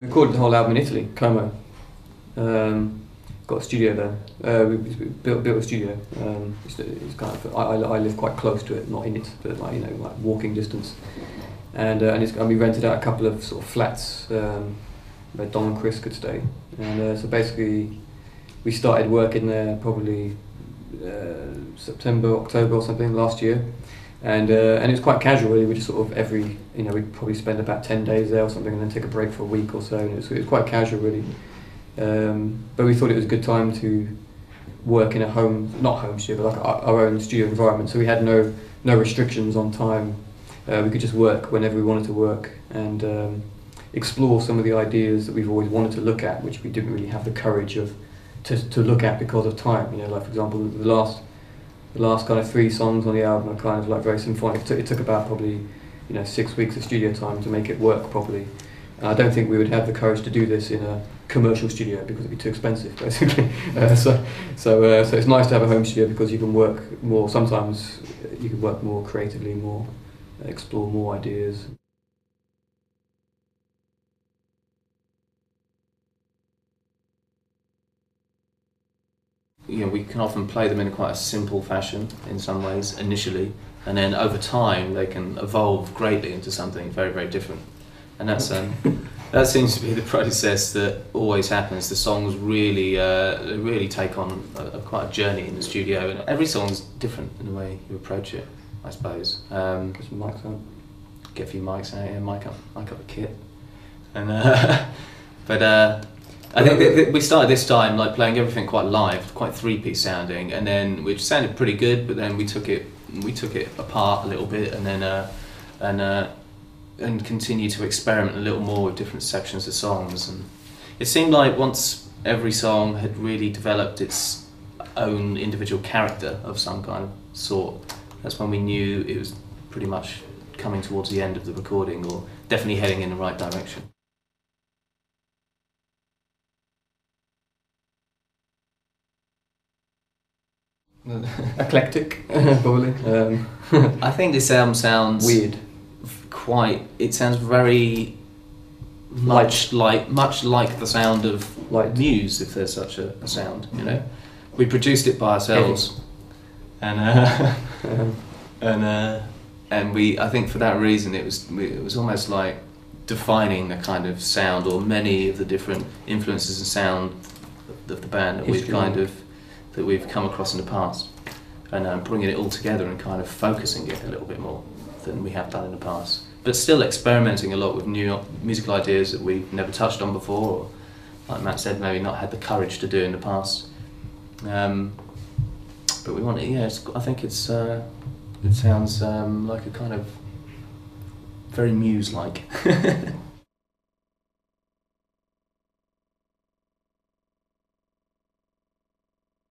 We recorded the whole album in Italy, Como. Got a studio there. We built a studio. It's kind of I live quite close to it, not in it, but like like walking distance. And we rented out a couple of sort of flats where Don and Chris could stay. And so basically, we started working there probably September, October or something last year. And it was quite casual really. We just sort of we'd probably spend about 10 days there or something and then take a break for a week or so, and it was quite casual really. But we thought it was a good time to work in a not home studio, but like our own studio environment, so we had no restrictions on time. We could just work whenever we wanted to work and explore some of the ideas that we've always wanted to look at, which we didn't really have the courage to look at because of time. Like for example, the last kind of 3 songs on the album are kind of like very symphonic. It took about probably 6 weeks of studio time to make it work properly. And I don't think we would have the courage to do this in a commercial studio because it'd be too expensive, basically. So it's nice to have a home studio because you can work more. Sometimes you can work more creatively, more explore more ideas. We can often play them in quite a simple fashion in some ways initially, and then over time they can evolve greatly into something very, very different. And that's that seems to be the process that always happens. The songs really take on quite a journey in the studio, and every song's different in the way you approach it, I suppose. Get some mics out. Get a few mics out, yeah, mic up the kit, and but. I think that we started this time like playing everything quite live, quite 3-piece sounding, and then which sounded pretty good. But then we took it apart a little bit, and then and continued to experiment a little more with different sections of songs. And it seemed like once every song had really developed its own individual character of some kind of sort, that's when we knew it was pretty much coming towards the end of the recording, or definitely heading in the right direction. Eclectic, probably. I think this album sounds weird. It sounds very much like the sound of Muse, if there's such a sound. We produced it by ourselves, and I think for that reason it was almost like defining the kind of sound, or many of the different influences and sound of the band that we've come across in the past, and bringing it all together and kind of focusing it a little bit more than we have done in the past. But still experimenting a lot with new musical ideas that we've never touched on before, or, like Matt said, maybe not had the courage to do in the past. But we want it, I think it sounds like a kind of very Muse-like.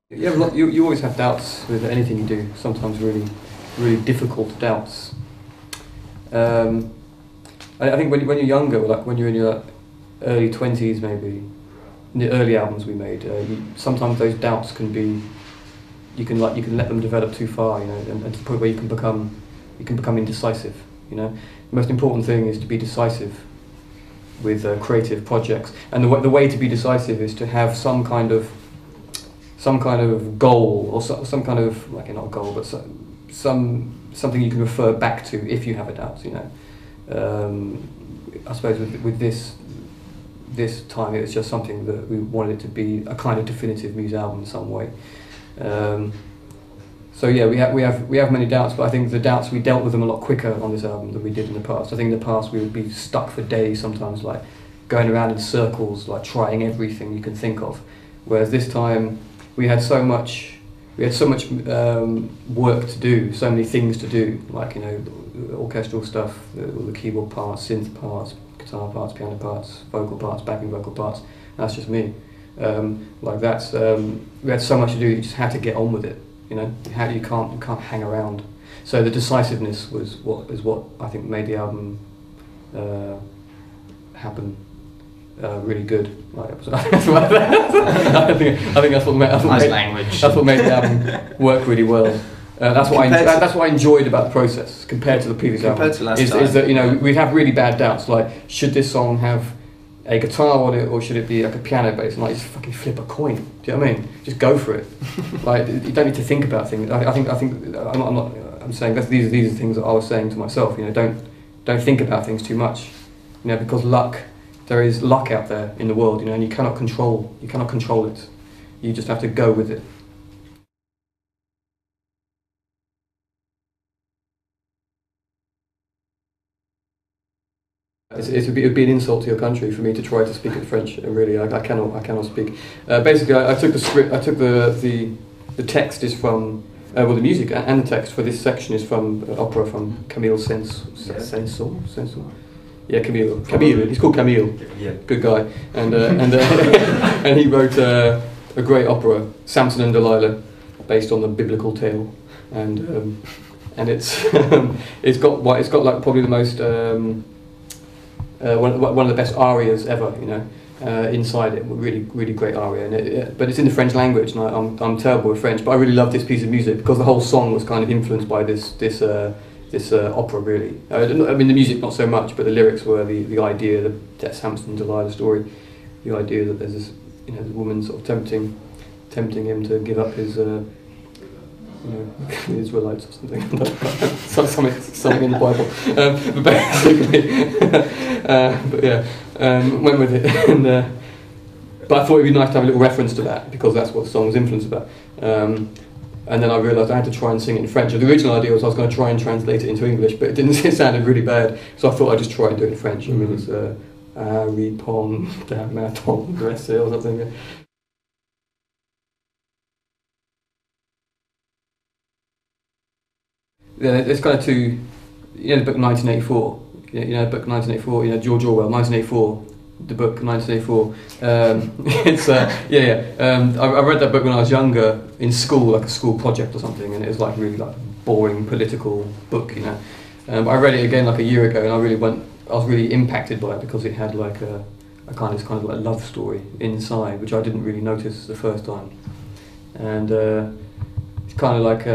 Yeah, you always have doubts with anything you do. Sometimes really, really difficult doubts. I think when you're younger, like when you're in your early 20s, maybe in the early albums we made, sometimes those doubts can be, you can let them develop too far, and to the point where you can become indecisive. The most important thing is to be decisive with creative projects, and the way to be decisive is to have some kind of goal, or some kind of, like, not a goal, but something you can refer back to if you have a doubt. I suppose with this time it was just something that we wanted it to be a kind of definitive Muse album in some way. So yeah, we have many doubts, but I think the doubts, we dealt with them a lot quicker on this album than we did in the past. I think in the past we would be stuck for days sometimes, like going around in circles, like trying everything you can think of. Whereas this time we had so much work to do, so many things to do, like the orchestral stuff, all the keyboard parts, synth parts, guitar parts, piano parts, vocal parts, backing vocal parts. That's just me. We had so much to do. You just had to get on with it. You can't hang around. So the decisiveness is what I think made the album happen. Really good. I think that's what made the album work really well. That's what I enjoyed about the process compared to the previous album. To last time. Is that we'd have really bad doubts, like should this song have a guitar on it, or should it be like a piano bass? And like, just fucking flip a coin. Do you know what I mean? Just go for it. Like, you don't need to think about things. I'm saying that these are the things that I was saying to myself. You know, don't think about things too much. You know, because there is luck out there in the world. You know, and you cannot control it. You just have to go with it. It would be an insult to your country for me to try to speak in French. Really, I cannot speak. Basically, I took the script. I took the text is from well, the music and the text for this section is from opera from Camille Saint-Saëns. Yeah, Camille. He's called Camille. Yeah. Good guy. And and he wrote a great opera, Samson and Delilah, based on the biblical tale, and it's it's got like probably the most. One of the best arias ever, you know, inside it. Really great aria, and but it's in the French language, and I'm terrible with French, but I really love this piece of music because the whole song was kind of influenced by this opera, really. I mean, the music not so much, but the lyrics were the idea, that Samson and Delilah story, the idea that there's this, you know, this woman sort of tempting him to give up his. You know, the Israelites or something. something in the Bible. But basically, but yeah, went with it. And, but I thought it'd be nice to have a little reference to that because that's what the song was influenced about. And then I realised I had to try and sing it in French. The original idea was I was going to try and translate it into English, but it didn't. It sounded really bad, so I thought I'd just try and do it in French. I mean, it's répond à ma tendresse or something. Yeah. Yeah, it's kind of two, you know, the book 1984, you know, the book 1984, you know, George Orwell, 1984, the book 1984, it's, I read that book when I was younger, in school, like a school project or something, and it was like really like boring political book, you know, but I read it again like a year ago, and I was really impacted by it because it had like a kind of like love story inside, which I didn't really notice the first time, and it's kind of like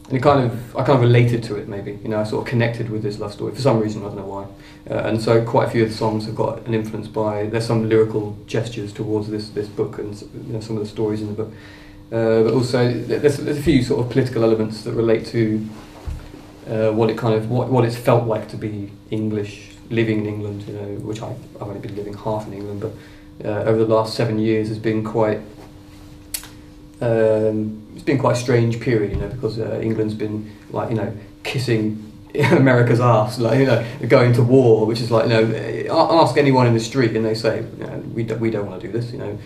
and I kind of related to it, maybe, you know, I sort of connected with this love story for some reason, I don't know why. And so quite a few of the songs have got an influence there's some lyrical gestures towards this book and, you know, some of the stories in the book. But also there's a few sort of political elements that relate to what it's felt like to be English, living in England, you know, which I've only been living half in England, but over the last 7 years has been quite it's been quite a strange period, you know, because England's been like, you know, kissing America's arse, like, you know, going to war, which is like, you know, ask anyone in the street and they say, you know, we don't want to do this, you know.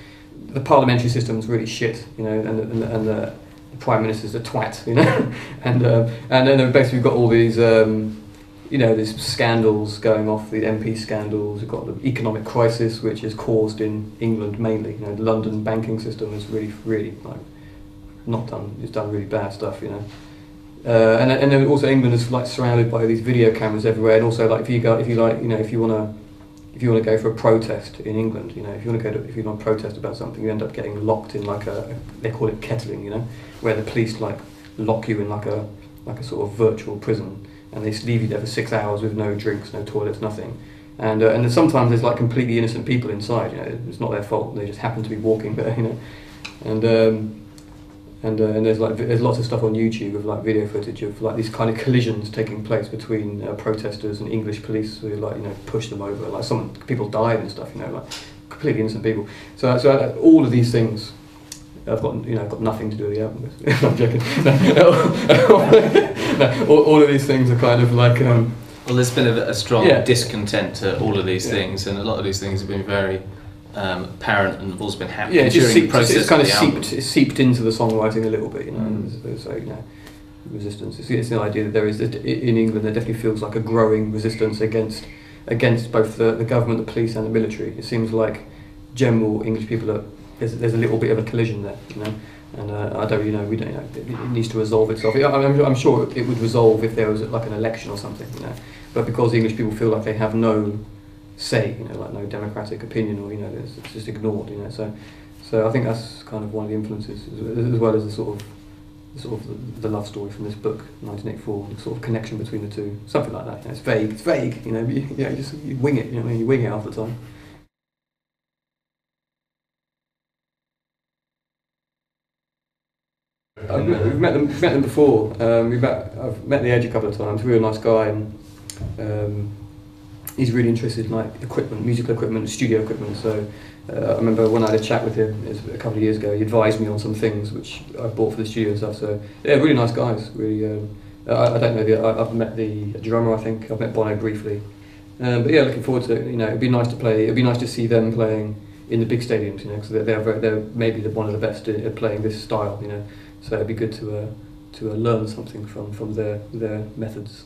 The parliamentary system's really shit, you know, and the prime minister's a twat, you know, and then basically we've got all these you know, these scandals going off, the MP scandals. We've got the economic crisis, which is caused in England mainly. You know, the London banking system is really like it's done really bad stuff. You know, and then also England is like surrounded by these video cameras everywhere. And also, like, if you want to go for a protest in England, you know, if you want to protest about something, you end up getting locked in like they call it kettling, you know, where the police like lock you in like a sort of virtual prison. And they leave you there for 6 hours with no drinks, no toilets, nothing. And then sometimes there's like completely innocent people inside. You know, it's not their fault. They just happen to be walking there. You know, and there's lots of stuff on YouTube of like video footage of like these kind of collisions taking place between protesters and English police who, like, you know, push them over. Like people died and stuff. You know, like completely innocent people. So all of these things. I've got nothing to do with the album. I'm joking. All of these things are kind of like. Well, there's been a strong discontent to all of these things, and a lot of these things have been very apparent and have also been happening during the process. It's kind of it's seeped into the songwriting a little bit, you know. So, you know, resistance. It's the idea that there is in England there definitely feels like a growing resistance against both the government, the police, and the military. It seems like general English people are. There's a little bit of a collision there, you know, and I don't really know. We don't know. It needs to resolve itself. I'm sure it would resolve if there was like an election or something, you know. But because English people feel like they have no say, you know, like no democratic opinion, or, you know, it's just ignored, you know. So I think that's kind of one of the influences, as well as the sort of the love story from this book, 1984, the sort of connection between the two, something like that. You know, it's vague, you know. But you wing it, you know. You wing it half the time. We've met them before. I've met the Edge a couple of times. Real nice guy, and he's really interested in like equipment, musical equipment, studio equipment. So I remember when I had a chat with him a couple of years ago. He advised me on some things which I bought for the studio and stuff. So yeah, really nice guys. Really, I don't know. I've met the drummer. I think I've met Bono briefly. But yeah, looking forward to it. You know, it'd be nice to play. It'd be nice to see them playing in the big stadiums. You know, because they're maybe one of the best at playing this style. You know, so it'd be good to learn something from their methods.